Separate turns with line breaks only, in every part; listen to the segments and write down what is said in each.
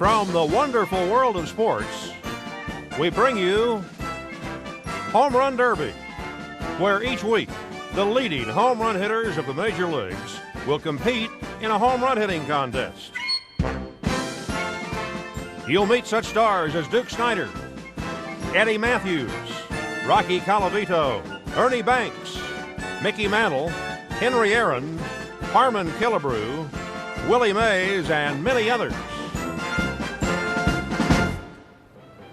From the wonderful world of sports, we bring you Home Run Derby, where each week the leading home run hitters of the major leagues will compete in a home run hitting contest. You'll meet such stars as Duke Snider, Eddie Matthews, Rocky Colavito, Ernie Banks, Mickey Mantle, Henry Aaron, Harmon Killebrew, Willie Mays, and many others.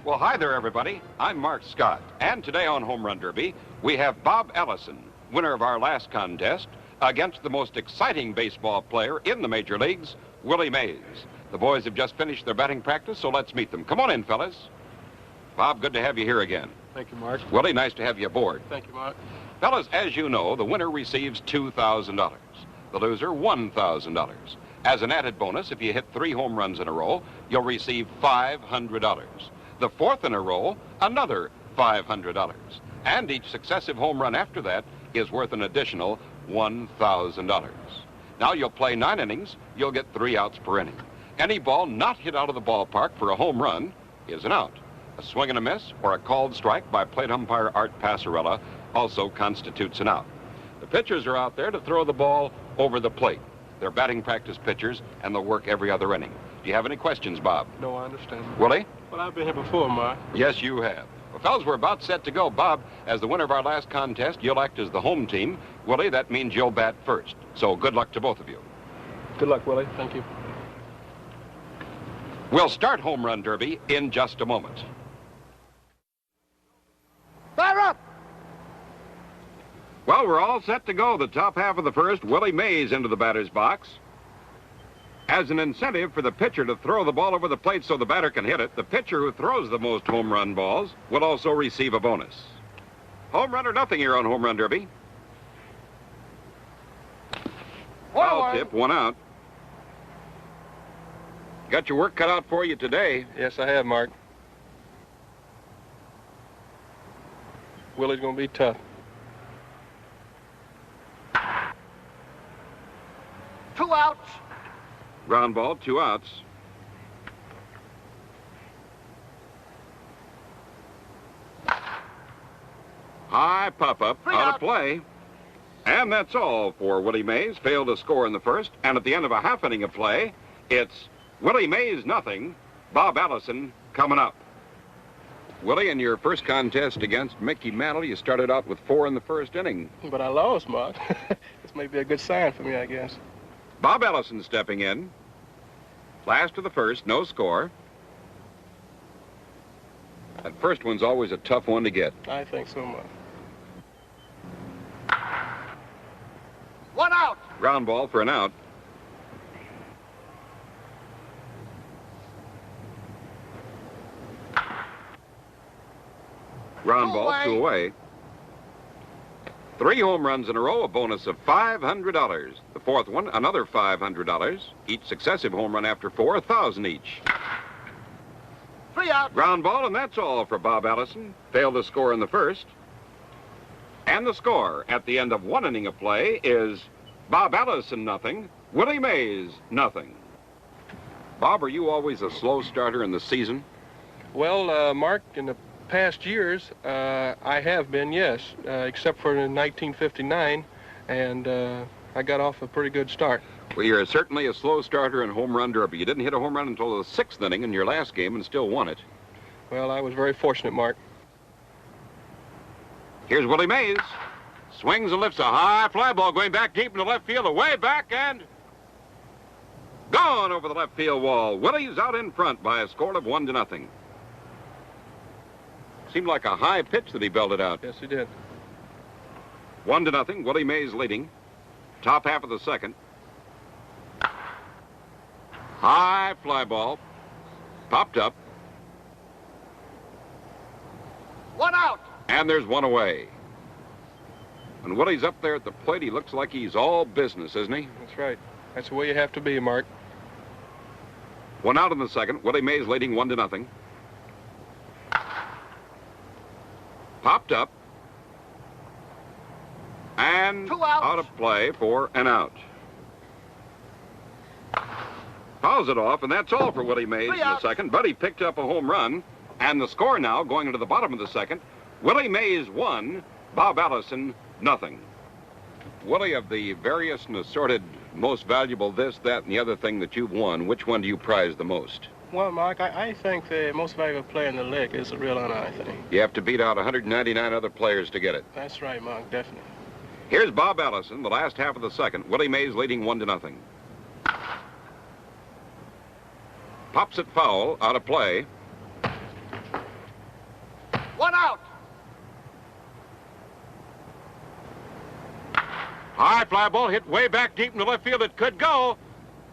Well, hi there, everybody. I'm Mark Scott, and today on Home Run Derby, we have Bob Allison, winner of our last contest, against the most exciting baseball player in the major leagues, Willie Mays. The boys have just finished their batting practice, so let's meet them. Come on in, fellas. Bob, good to have you here again.
Thank you, Mark.
Willie, nice to have you aboard.
Thank you, Mark.
Fellas, as you know, the winner receives $2,000. The loser, $1,000. As an added bonus, if you hit 3 home runs in a row, you'll receive $500. The 4th in a row, another $500. And each successive home run after that is worth an additional $1,000. Now you'll play 9 innings, you'll get 3 outs per inning. Any ball not hit out of the ballpark for a home run is an out. A swing and a miss or a called strike by plate umpire Art Passarella also constitutes an out. The pitchers are out there to throw the ball over the plate. They're batting practice pitchers, and they'll work every other inning. Do you have any questions, Bob?
No, I understand.
Willie?
Well, I've been here before, Mark.
Yes, you have. Well, fellas, we're about set to go. Bob, as the winner of our last contest, you'll act as the home team. Willie, that means you'll bat first. So good luck to both of you.
Good luck, Willie. Thank you.
We'll start Home Run Derby in just a moment.
Fire up!
Well, we're all set to go. The top half of the first, Willie Mays into the batter's box. As an incentive for the pitcher to throw the ball over the plate so the batter can hit it, the pitcher who throws the most home run balls will also receive a bonus. Home run or nothing here on Home Run Derby. Foul tip, 1 out. Got your work cut out for you today.
Yes, I have, Mark. Willie's going to be tough.
2 outs.
Ground ball, 2 outs. High pop-up, out of play. And that's all for Willie Mays. Failed to score in the first. And at the end of a half inning of play, it's Willie Mays nothing, Bob Allison coming up. Willie, in your first contest against Mickey Mantle, you started out with 4 in the first inning.
But I lost, Mark. This may be a good sign for me, I guess.
Bob Allison stepping in. Last of the first, no score. That first one's always a tough one to get.
I think so, Mark.
1 out.
Ground ball for an out. Ground ball, 2 away. 3 home runs in a row, a bonus of $500. The 4th one, another $500. Each successive home run after 4, $1,000 each.
3 out.
Ground ball, and that's all for Bob Allison. Failed to score in the first. And the score at the end of 1 inning of play is Bob Allison nothing, Willie Mays nothing. Bob, are you always a slow starter in the season?
Well, Mark, in the past years, I have been, yes, except for in 1959, and I got off a pretty good start.
Well, you're certainly a slow starter in Home Run Derby. You didn't hit a home run until the 6th inning in your last game and still won it.
Well, I was very fortunate, Mark.
Here's Willie Mays. Swings and lifts a high fly ball going back deep into left field, away back, and gone over the left field wall. Willie's out in front by a score of 1-0. Seemed like a high pitch that he belted out.
Yes, he did.
1-0, Willie Mays leading. Top half of the second. High fly ball. Popped up.
1 out.
And there's 1 away. When Willie's up there at the plate, he looks like he's all business, isn't he?
That's right. That's the way you have to be, Mark.
1 out in the second. Willie Mays leading 1-0. Popped up. And
Two outs.
out of play for an out. Fouls it off, and that's all for Willie Mays in the second. But he picked up a home run, and the score now going into the bottom of the second. Willie Mays 1, Bob Allison nothing. Willie, of the various and assorted most valuable this, that, and the other thing that you've won, which one do you prize the most?
Well, Mark, I think the most valuable player in the league is a real honor, I think.
You have to beat out 199 other players to get it.
That's right, Mark, definitely.
Here's Bob Allison, the last half of the second. Willie Mays leading 1-0. Pops it foul, out of play.
1 out.
High fly ball hit way back deep in the left field. It could go.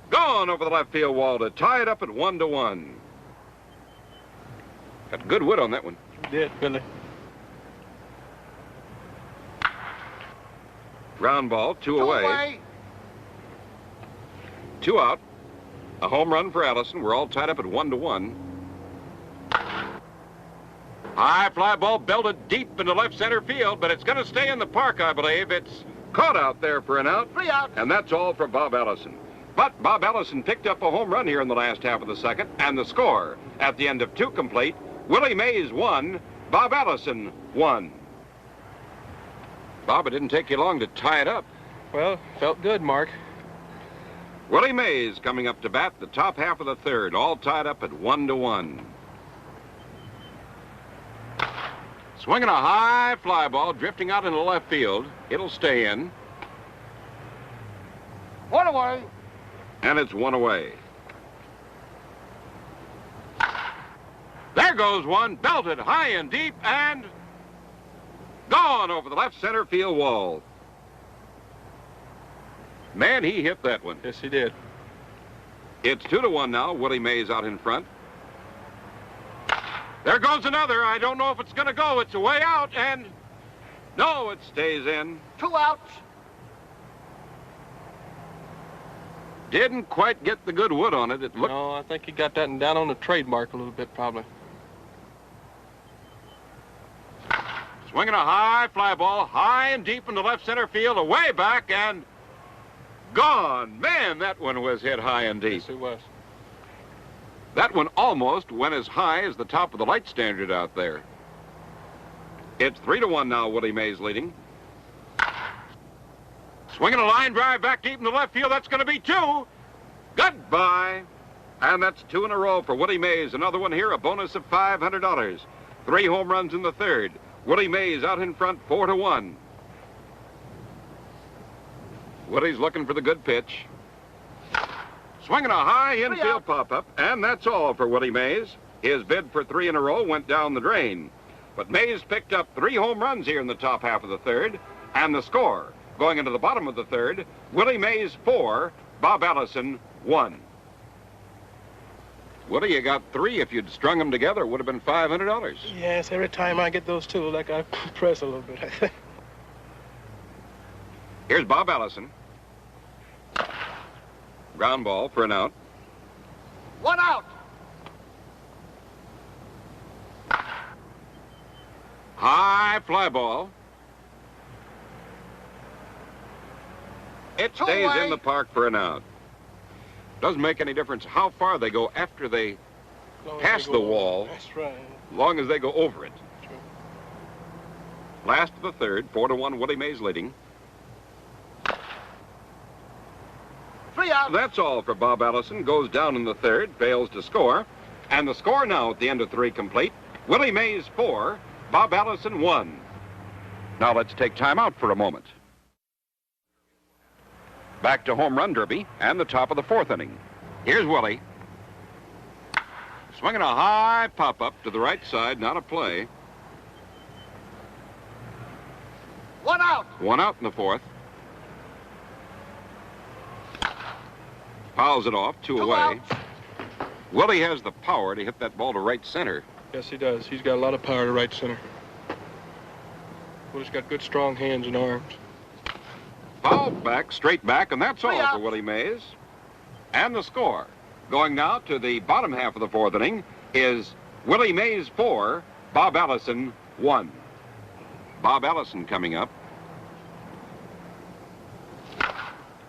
Gone over the left field wall to tie it up at 1-1. Got good wood on that one.
Did, Billy.
Ground ball, two away. 2 out. A home run for Allison. We're all tied up at 1-1. High fly ball belted deep into left center field, but it's going to stay in the park, I believe. It's caught out there for an out.
3 out.
And that's all for Bob Allison. But Bob Allison picked up a home run here in the last half of the second, and the score at the end of 2 complete, Willie Mays 1, Bob Allison 1. Bob, it didn't take you long to tie it up.
Well, felt good, Mark.
Willie Mays coming up to bat the top half of the third, all tied up at 1-1. Swinging a high fly ball, drifting out into left field. It'll stay in.
1 away.
And it's 1 away. There goes one, belted high and deep, and gone over the left center field wall. Man, he hit that one.
Yes, he did.
It's 2-1 now. Willie Mays out in front. There goes another. I don't know if it's going to go. It's a way out, and no, it stays in.
2 outs.
Didn't quite get the good wood on it. It looked.
No, I think he got that down on the trademark a little bit, probably.
Swinging a high fly ball, high and deep in the left center field, away back, and gone. Man, that one was hit high and deep.
Yes, it was.
That one almost went as high as the top of the light standard out there. It's 3-1 now, Willie Mays leading. Swinging a line drive back deep in the left field. That's going to be 2. Goodbye. And that's 2 in a row for Willie Mays. Another one here, a bonus of $500. 3 home runs in the third. Willie Mays out in front, 4-1. Willie's looking for the good pitch. Swinging a high infield pop-up, and that's all for Willie Mays. His bid for 3 in a row went down the drain. But Mays picked up 3 home runs here in the top half of the third, and the score, going into the bottom of the third, Willie Mays 4, Bob Allison 1. Willie, you got 3. If you'd strung them together, it would have been $500.
Yes, every time I get those 2, like I press a little bit, I think.
Here's Bob Allison. Ground ball for an out.
1 out.
High fly ball. It stays in the park for an out. Doesn't make any difference how far they go after they pass the wall.
That's right.
As long as they go over it.
True.
Last of the third, 4-1, Willie Mays leading.
3 outs.
That's all for Bob Allison. Goes down in the third, fails to score. And the score now at the end of 3 complete, Willie Mays 4, Bob Allison 1. Now let's take time out for a moment. Back to home run derby and the top of the 4th inning. Here's Willie. Swinging a high pop-up to the right side, not a play.
1 out.
1 out in the 4th. Fouls it off, 2 away.
outs.
Willie has the power to hit that ball to right center.
Yes, he does. He's got a lot of power to right center. Willie's got good, strong hands and arms.
Foul back, straight back, and that's
3
all for
outs.
Willie Mays. And the score, going now to the bottom half of the 4th inning, is Willie Mays 4, Bob Allison 1. Bob Allison coming up.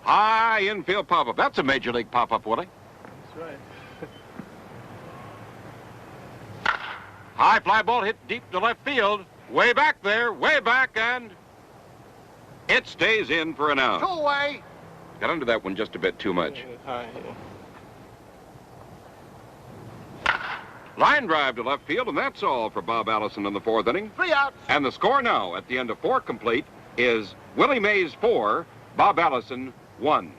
High infield pop-up. That's a major league pop-up, Willie.
right.
High fly ball hit deep to left field. Way back there, way back, and it stays in for an out.
2 away.
Got under that one just a bit too much.
High,
Line drive to left field, and that's all for Bob Allison in the 4th inning.
3 outs.
And the score now, at the end of 4 complete, is Willie Mays 4, Bob Allison 1.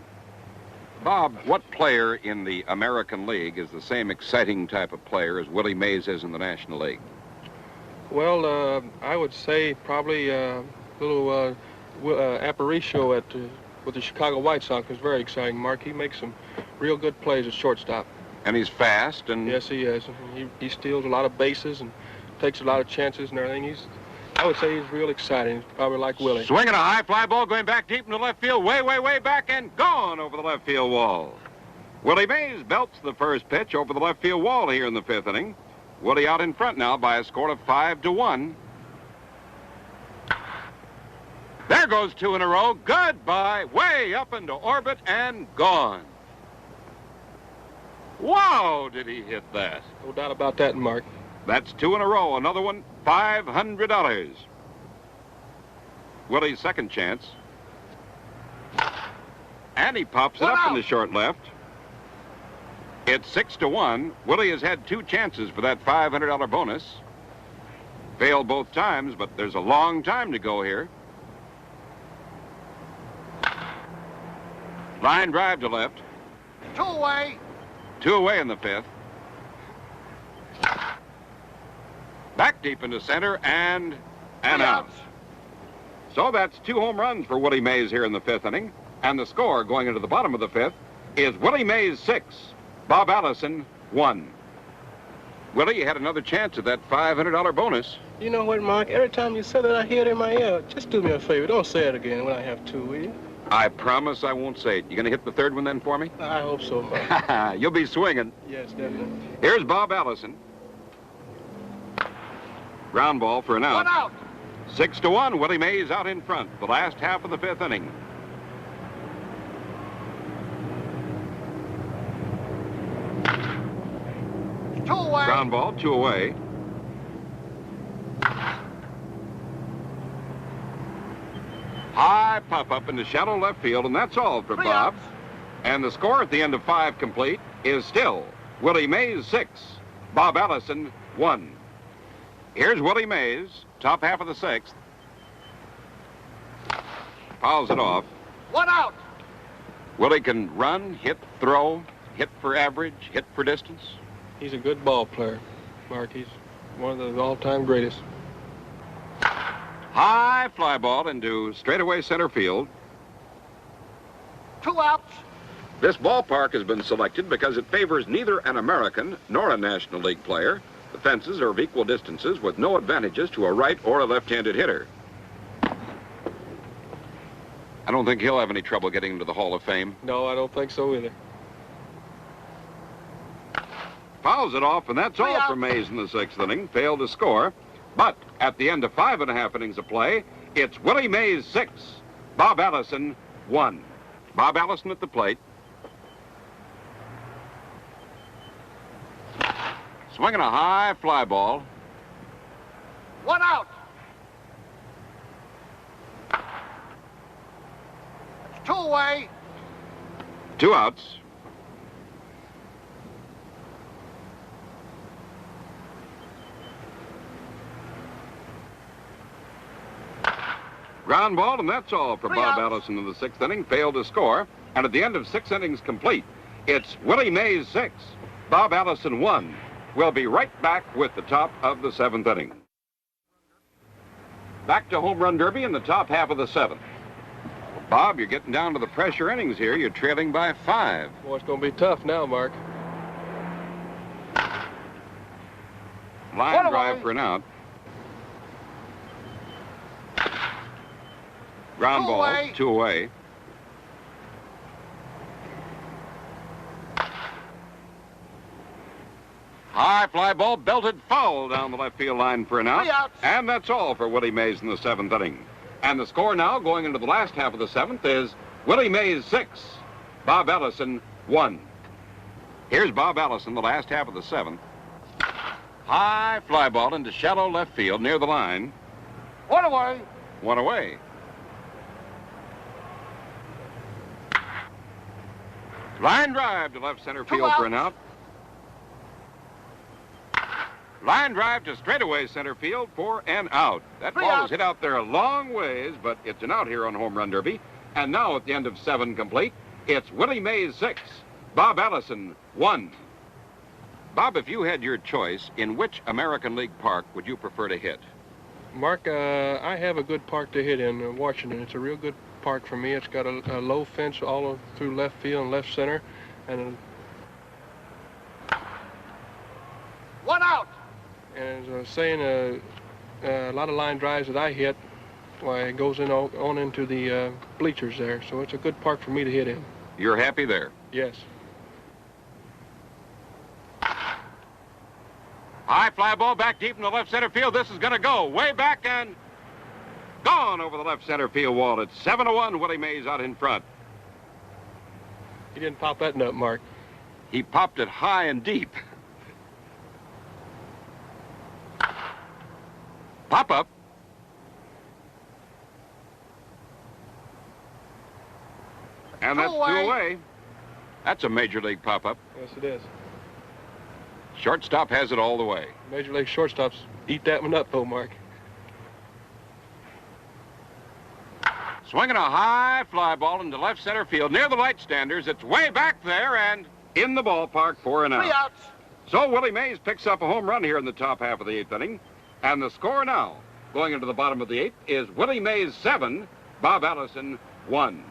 Bob, what player in the American League is the same exciting type of player as Willie Mays is in the National League?
Well, I would say probably little Aparicio with the Chicago White Sox is very exciting, Mark. He makes some real good plays at shortstop.
And he's fast and...
Yes, he is. He steals a lot of bases and takes a lot of chances and everything. I would say he's real exciting. He's probably like Willie.
Swinging a high fly ball going back deep into left field, way, way, way back, and gone over the left field wall. Willie Mays belts the first pitch over the left field wall here in the 5th inning. Willie out in front now by a score of 5-1. There goes 2 in a row. Goodbye. Way up into orbit and gone. Wow, did he hit that?
No doubt about that, Mark.
That's 2 in a row. Another one, $500. Willie's second chance. And he pops it up in the short left. It's 6-1. Willie has had 2 chances for that $500 bonus. Failed both times, but there's a long time to go here. Line drive to left.
2 away.
2 away in the 5th. Back deep into center and an out. So that's 2 home runs for Willie Mays here in the 5th inning. And the score going into the bottom of the 5th is Willie Mays 6, Bob Allison 1. Willie, you had another chance at that $500 bonus.
You know what, Mark? Every time you say that, I hear it in my ear. Just do me a favor. Don't say it again when I have 2, will you?
I promise I won't say it. You gonna hit the 3rd one then for me?
I hope so, Mark.
You'll be swinging.
Yes, definitely.
Here's Bob Allison. Ground ball for an out.
1 out.
6-1, Willie Mays out in front, the last half of the 5th inning.
Two away.
Ground ball, 2 away. High pop up into shallow left field, and that's all for
3
Bob.
outs.
And the score at the end of 5 complete is still Willie Mays 6, Bob Allison 1. Here's Willie Mays, top half of the 6th. Fouls it off.
1 out.
Willie can run, hit, throw, hit for average, hit for distance.
He's a good ball player, Mark. He's one of the all-time greatest.
High fly ball into straightaway center field.
2 outs.
This ballpark has been selected because it favors neither an American nor a National League player. The fences are of equal distances with no advantages to a right or a left-handed hitter. I don't think he'll have any trouble getting into the Hall of Fame.
No, I don't think so either.
Fouls it off, and that's all for Mays in the 6th inning. Failed to score. But at the end of 5.5 innings of play, it's Willie Mays 6, Bob Allison 1. Bob Allison at the plate. Swinging a high fly ball.
1 out. It's 2 away.
2 outs. Ground ball, and that's all for
3
Bob
outs.
Allison in the 6th inning. Failed to score. And at the end of 6 innings complete, it's Willie Mays 6, Bob Allison 1. We'll be right back with the top of the 7th inning. Back to Home Run Derby in the top half of the 7th. Bob, you're getting down to the pressure innings here. You're trailing by 5.
Boy, it's going to be tough now, Mark.
Line drive for an out. Ground
2
ball,
away.
2 away. High fly ball belted foul down the left field line for an out.
3 outs.
And that's all for Willie Mays in the 7th inning. And the score now going into the last half of the 7th is Willie Mays 6, Bob Allison 1. Here's Bob Allison, the last half of the seventh. High fly ball into shallow left field near the line.
One away.
One away. Line drive to left center field for an out. Line drive to straightaway center field for an out. That ball was hit out there a long ways, but it's an out here on Home Run Derby. And now at the end of 7 complete, it's Willie Mays 6, Bob Allison 1. Bob, if you had your choice, in which American League park would you prefer to hit?
Mark, I have a good park to hit in Washington. It's a real good park for me. It's got a low fence all through left field and left center. And
One out.
And as I was saying, a lot of line drives that I hit, why it goes in on into the bleachers there. So it's a good park for me to hit in.
You're happy there?
Yes.
High fly ball back deep in the left center field. This is going to go way back and gone over the left center field wall. It's 7-1. Willie Mays out in front.
He didn't pop that nut, Mark.
He popped it high and deep. Pop up. And that's 2 away. That's a major league pop-up.
Yes, it is.
Shortstop has it all the way.
Major league shortstops eat that one up, though, Mark.
Swinging a high fly ball into left center field near the light standers. It's way back there and in the ballpark for an out.
3 outs.
So Willie Mays picks up a home run here in the top half of the 8th inning. And the score now, going into the bottom of the 8th, is Willie Mays 7, Bob Allison 1.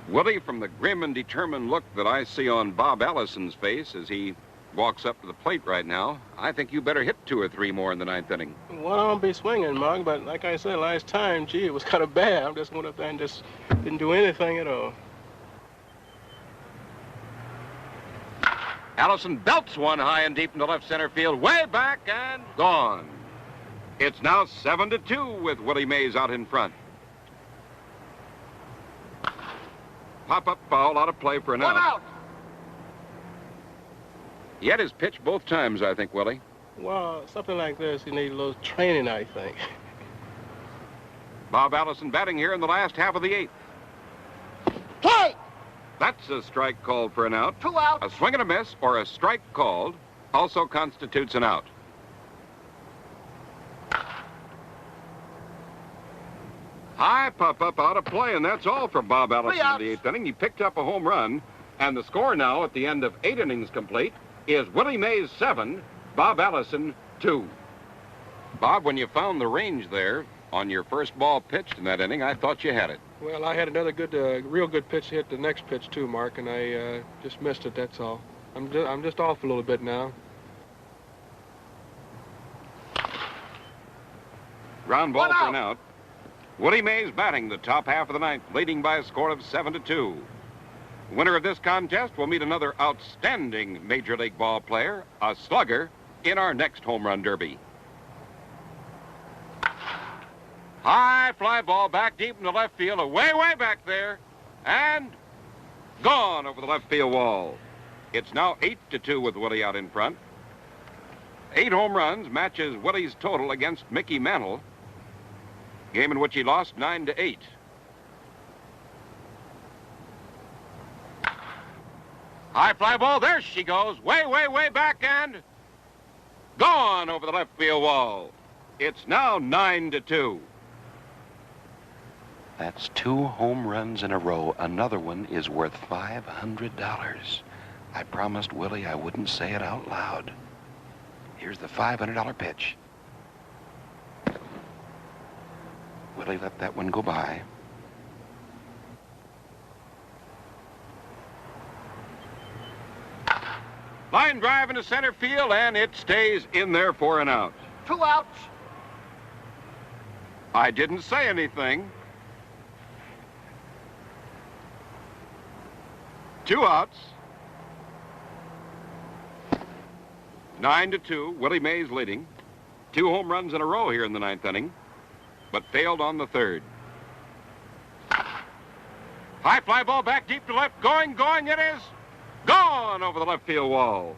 Willie, from the grim and determined look that I see on Bob Allison's face as he walks up to the plate right now, I think you better hit 2 or 3 more in the 9th inning.
Well, I won't be swinging, Mark, but like I said last time, gee, it was kind of bad. I just went up there and just didn't do anything at all.
Allison belts one high and deep into left center field, way back and gone. It's now 7-2 with Willie Mays out in front. Pop-up foul, out of play for an
One out.
He had his pitch both times, I think, Willie.
Well, something like this, you need a little training, I think.
Bob Allison batting here in the last half of the 8th.
Play.
That's a strike called for an out.
2 outs.
A swing and a miss or a strike called also constitutes an out. High pop-up out of play, and that's all for Bob Allison in the 8th inning. He picked up a home run, and the score now at the end of 8 innings complete is Willie Mays 7, Bob Allison 2. Bob, when you found the range there on your first ball pitched in that inning, I thought you had it.
Well, I had another good, real good pitch to hit the next pitch too, Mark, and I just missed it. That's all. I'm just off a little bit now.
Ground ball for an out. Willie Mays batting the top half of the 9th, leading by a score of 7-2. The winner of this contest will meet another outstanding Major League ball player, a slugger, in our next Home Run Derby. High fly ball back deep in the left field, way back there, and gone over the left field wall. It's now 8-2 with Willie out in front. 8 home runs matches Willie's total against Mickey Mantle, game in which he lost 9-8. High fly ball, there she goes, way back and gone over the left field wall. It's now 9-2. That's 2 home runs in a row. Another one is worth $500. I promised Willie I wouldn't say it out loud. Here's the $500 pitch. Willie let that one go by. Line drive into center field, and it stays in there for an out.
2 outs.
I didn't say anything. 2 outs. 9-2, Willie Mays leading. 2 home runs in a row here in the 9th inning, but failed on the 3rd. High fly ball back deep to left, going, it is gone Gone over the left field wall.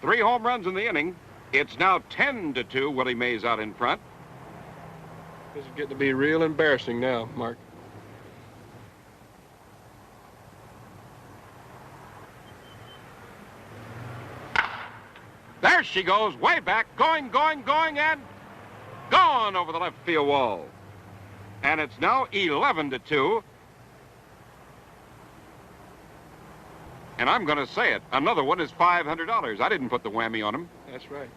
3 home runs in the inning. It's now 10-2. Willie Mays out in front.
This is getting to be real embarrassing now, Mark.
There she goes, way back, going, and gone over the left field wall. And it's now 11-2. And I'm going to say it, another one is $500. I didn't put the whammy on him.
That's right.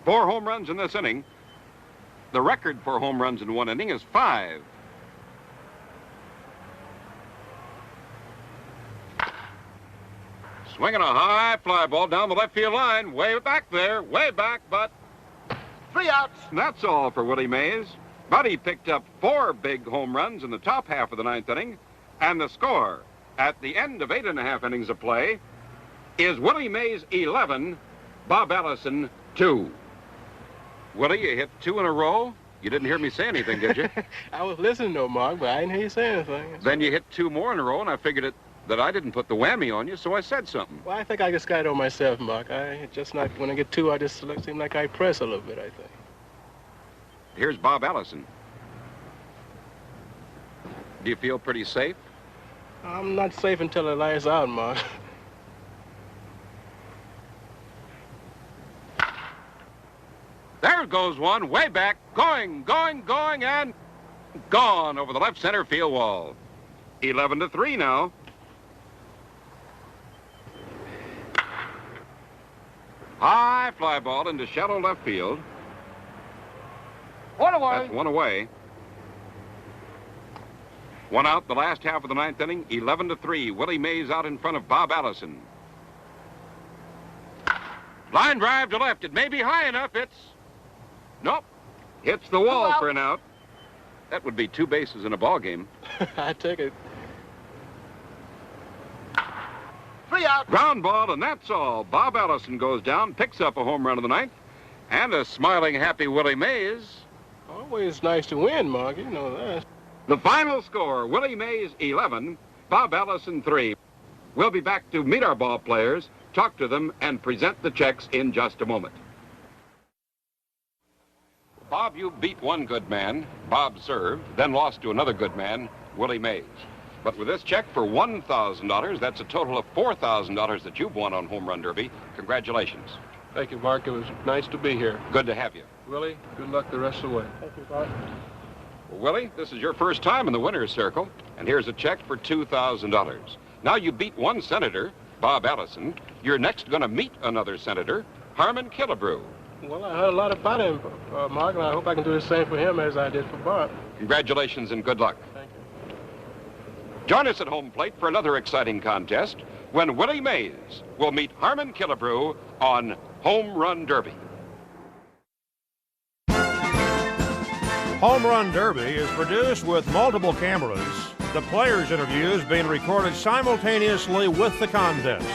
4 home runs in this inning. The record for home runs in one inning is 5. Swinging a high fly ball down the left field line, way back there, way back, but
3 outs.
and that's all for Willie Mays. But he picked up 4 big home runs in the top half of the 9th inning, and the score at the end of 8.5 innings of play is Willie Mays 11, Bob Allison 2. Willie, you hit 2 in a row. You didn't hear me say anything, did you?
I was listening, though, Mark, but I didn't hear you say anything.
Then you hit 2 more in a row, and I figured that I didn't put the whammy on you, so I said something.
Well, I think I just got it on myself, Mark. I just not, when I get 2, I just seem like I press a little bit, I think.
Here's Bob Allison. Do you feel pretty safe?
I'm not safe until it lies out, Mark.
There goes one, way back, going, and gone over the left center field wall. 11-3 now. High fly ball into shallow left field.
1 away.
That's 1 away. 1 out the last half of the 9th inning. 11-3. Willie Mays out in front of Bob Allison. Line drive to left. It may be high enough. It's... Nope. Hits the wall for an out. That would be 2 bases in a ball game.
I take it.
3 outs.
Ground ball, and that's all. Bob Allison goes down, picks up a home run in the 9th, and a smiling, happy Willie Mays.
Always nice to win, Mark. You know that.
The final score, Willie Mays 11, Bob Allison 3. We'll be back to meet our ball players, talk to them, and present the checks in just a moment. Bob, you beat one good man. Bob served, then lost to another good man, Willie Mays. But with this check for $1,000, that's a total of $4,000 that you've won on Home Run Derby. Congratulations.
Thank you, Mark. It was nice to be here.
Good to have you.
Willie, good luck the rest of the way. Thank you, Bob.
Well, Willie, this is your first time in the winner's circle, and here's a check for $2,000. Now you beat one senator, Bob Allison. You're next going to meet another senator, Harmon Killebrew.
Well, I heard a lot about him, Mark, and I hope I can do the same for him as I did for Bob.
Congratulations and good luck.
Thank you.
Join us at home plate for another exciting contest when Willie Mays will meet Harmon Killebrew on Home Run Derby.
Home Run Derby is produced with multiple cameras, the players' interviews being recorded simultaneously with the contest.